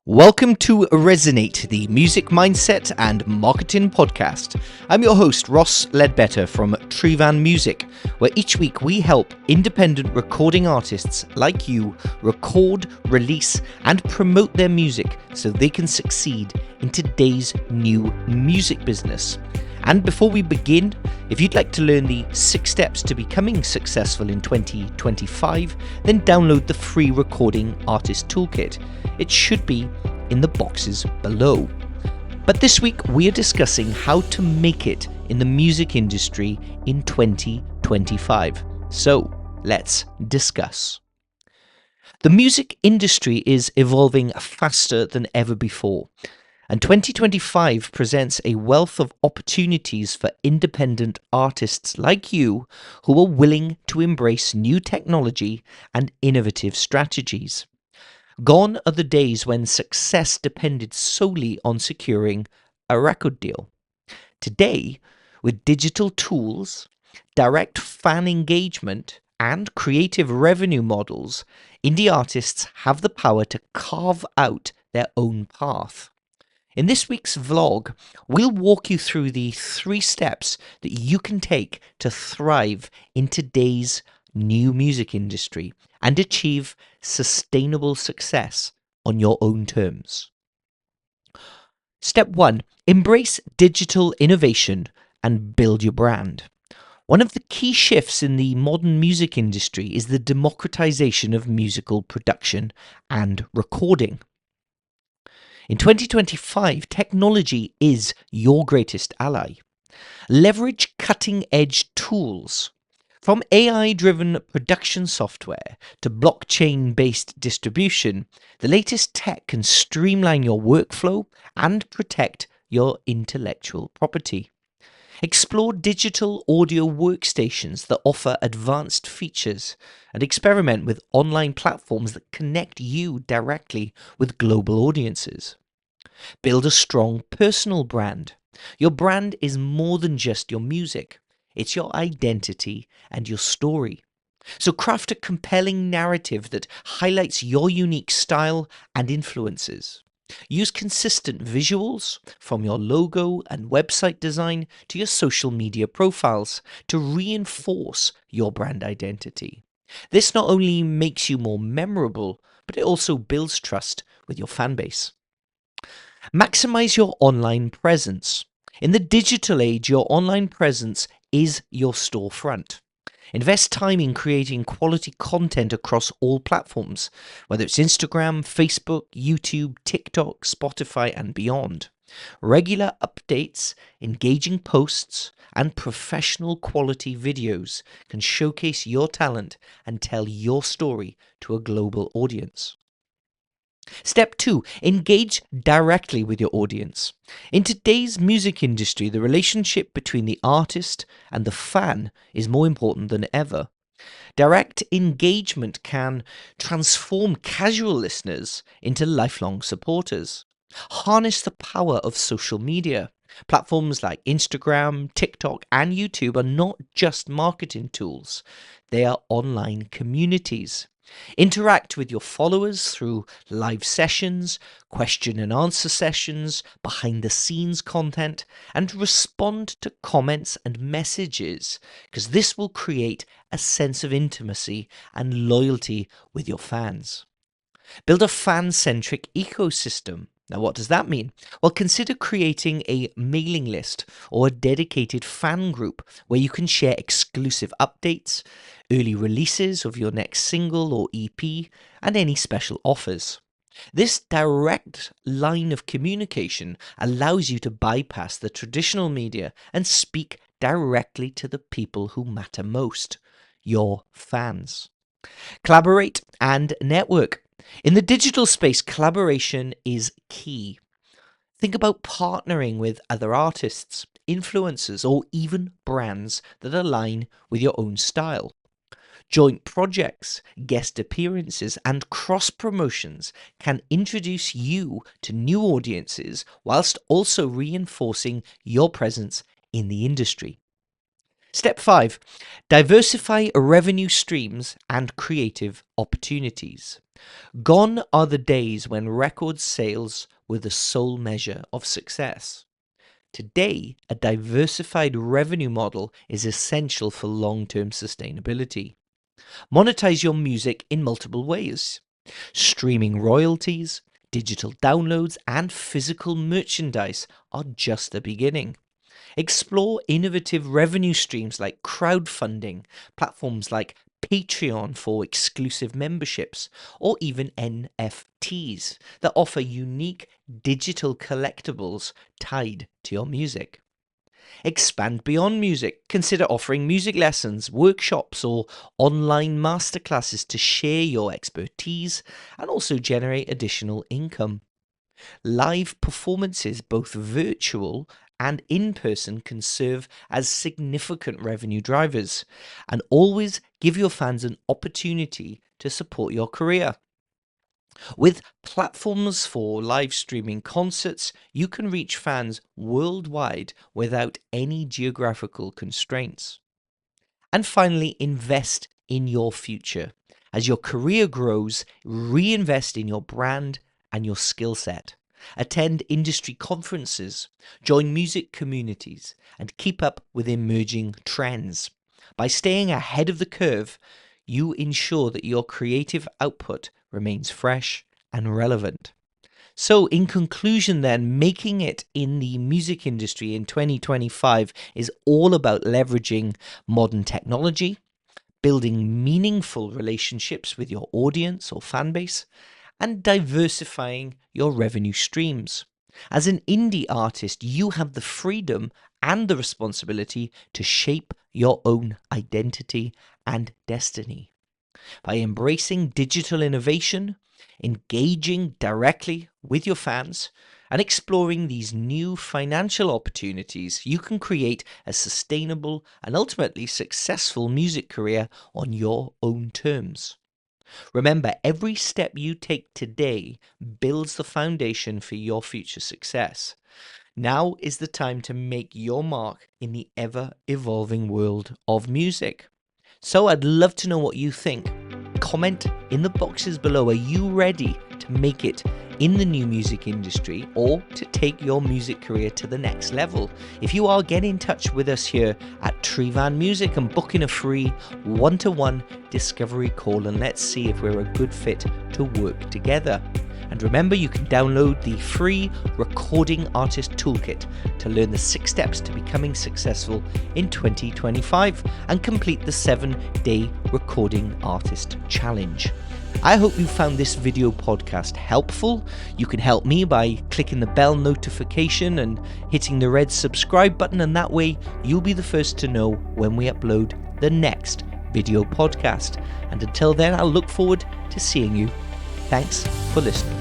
Welcome to Resonate, the music mindset and marketing podcast. I'm your host, Ross Ledbetter from Tryfan Music, where each week we help independent recording artists like you record, release, and promote their music so they can succeed in today's new music business. And before we begin, if you'd like to learn the 6 steps to becoming successful in 2025, then download the free Recording Artist Toolkit. It should be in the boxes below. But this week we are discussing how to make it in the music industry in 2025. So let's discuss. The music industry is evolving faster than ever before. And 2025 presents a wealth of opportunities for independent artists like you who are willing to embrace new technology and innovative strategies. Gone are the days when success depended solely on securing a record deal. Today, with digital tools, direct fan engagement, and creative revenue models, indie artists have the power to carve out their own path. In this week's vlog, we'll walk you through the 3 steps that you can take to thrive in today's new music industry and achieve sustainable success on your own terms. Step 1. Embrace digital innovation and build your brand. One of the key shifts in the modern music industry is the democratization of musical production and recording. In 2025, technology is your greatest ally. Leverage cutting-edge tools. From AI-driven production software to blockchain-based distribution, the latest tech can streamline your workflow and protect your intellectual property. Explore digital audio workstations that offer advanced features and experiment with online platforms that connect you directly with global audiences. Build a strong personal brand. Your brand is more than just your music. It's your identity and your story. So craft a compelling narrative that highlights your unique style and influences. Use consistent visuals from your logo and website design to your social media profiles to reinforce your brand identity. This not only makes you more memorable, but it also builds trust with your fan base. Maximize your online presence. In the digital age, your online presence is your storefront. Invest time in creating quality content across all platforms, whether it's Instagram, Facebook, YouTube, TikTok, Spotify, and beyond. Regular updates, engaging posts, and professional quality videos can showcase your talent and tell your story to a global audience. Step 2. Engage directly with your audience. In today's music industry, the relationship between the artist and the fan is more important than ever. Direct engagement can transform casual listeners into lifelong supporters. Harness the power of social media. Platforms like Instagram, TikTok, and YouTube are not just marketing tools, they are online communities. Interact with your followers through live sessions, question and answer sessions, behind the scenes content, and respond to comments and messages, because this will create a sense of intimacy and loyalty with your fans. Build a fan-centric ecosystem. Now, what does that mean? Well, consider creating a mailing list or a dedicated fan group where you can share exclusive updates, early releases of your next single or EP, and any special offers. This direct line of communication allows you to bypass the traditional media and speak directly to the people who matter most, your fans. Collaborate and network. In the digital space, collaboration is key. Think about partnering with other artists, influencers, or even brands that align with your own style. Joint projects, guest appearances, and cross-promotions can introduce you to new audiences whilst also reinforcing your presence in the industry. Step 5. Diversify revenue streams and creative opportunities. Gone are the days when record sales were the sole measure of success. Today, a diversified revenue model is essential for long-term sustainability. Monetize your music in multiple ways. Streaming royalties, digital downloads, and physical merchandise are just the beginning. Explore innovative revenue streams like crowdfunding, platforms like Patreon for exclusive memberships, or even NFTs that offer unique digital collectibles tied to your music. Expand beyond music. Consider offering music lessons, workshops, or online masterclasses to share your expertise and also generate additional income. Live performances, both virtual and in person, can serve as significant revenue drivers, and always give your fans an opportunity to support your career. With platforms for live streaming concerts, you can reach fans worldwide without any geographical constraints. And finally, invest in your future. As your career grows, reinvest in your brand and your skill set. Attend industry conferences, join music communities, and keep up with emerging trends. By staying ahead of the curve, you ensure that your creative output remains fresh and relevant. So, in conclusion, then, making it in the music industry in 2025 is all about leveraging modern technology, building meaningful relationships with your audience or fan base, and diversifying your revenue streams. As an indie artist, you have the freedom and the responsibility to shape your own identity and destiny. By embracing digital innovation, engaging directly with your fans, and exploring these new financial opportunities, you can create a sustainable and ultimately successful music career on your own terms. Remember, every step you take today builds the foundation for your future success. Now is the time to make your mark in the ever-evolving world of music. So I'd love to know what you think. Comment in the boxes below. Are you ready to make it in the new music industry or to take your music career to the next level? If you are, get in touch with us here at Tryfan Music and book in a free one-to-one discovery call, and let's see if we're a good fit to work together. And remember, you can download the free Recording Artist Toolkit to learn the 6 steps to becoming successful in 2025 and complete the 7-day Recording Artist Challenge. I hope you found this video podcast helpful. You can help me by clicking the bell notification and hitting the red subscribe button, and that way you'll be the first to know when we upload the next video podcast. And until then, I'll look forward to seeing you. Thanks for listening.